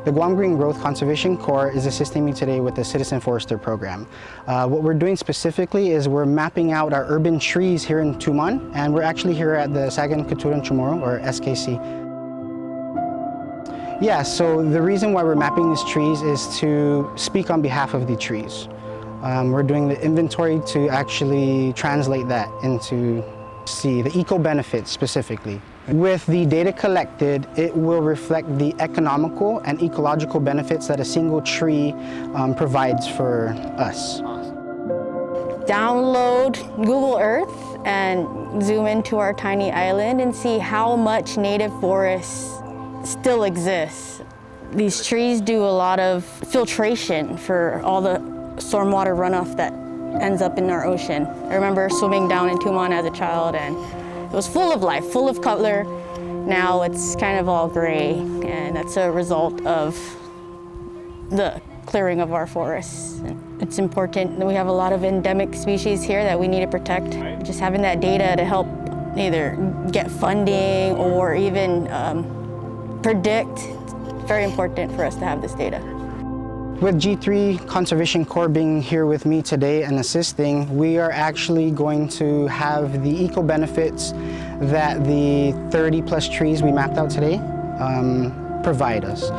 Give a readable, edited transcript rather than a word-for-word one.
The Guam Green Growth Conservation Corps is assisting me today with the Citizen Forester program. What we're doing specifically is we're mapping out our urban trees here in Tumon, and we're actually here at the Sagan Katuran Chamorro, or SKC. Yeah, so the reason why we're mapping these trees is to speak on behalf of the trees. We're doing the inventory to actually translate that into the eco-benefits specifically. With the data collected, it will reflect the economical and ecological benefits that a single tree provides for us. Download Google Earth and zoom into our tiny island and see how much native forest still exists. These trees do a lot of filtration for all the stormwater runoff that ends up in our ocean. I remember swimming down in Tumon as a child, and it was full of life, full of color. Now it's kind of all gray, and that's a result of the clearing of our forests. It's important that we have a lot of endemic species here that we need to protect. Just having that data to help either get funding or even predict, it's very important for us to have this data. With G3 Conservation Corps being here with me today and assisting, we are actually going to have the eco-benefits that the 30+ trees we mapped out today provide us.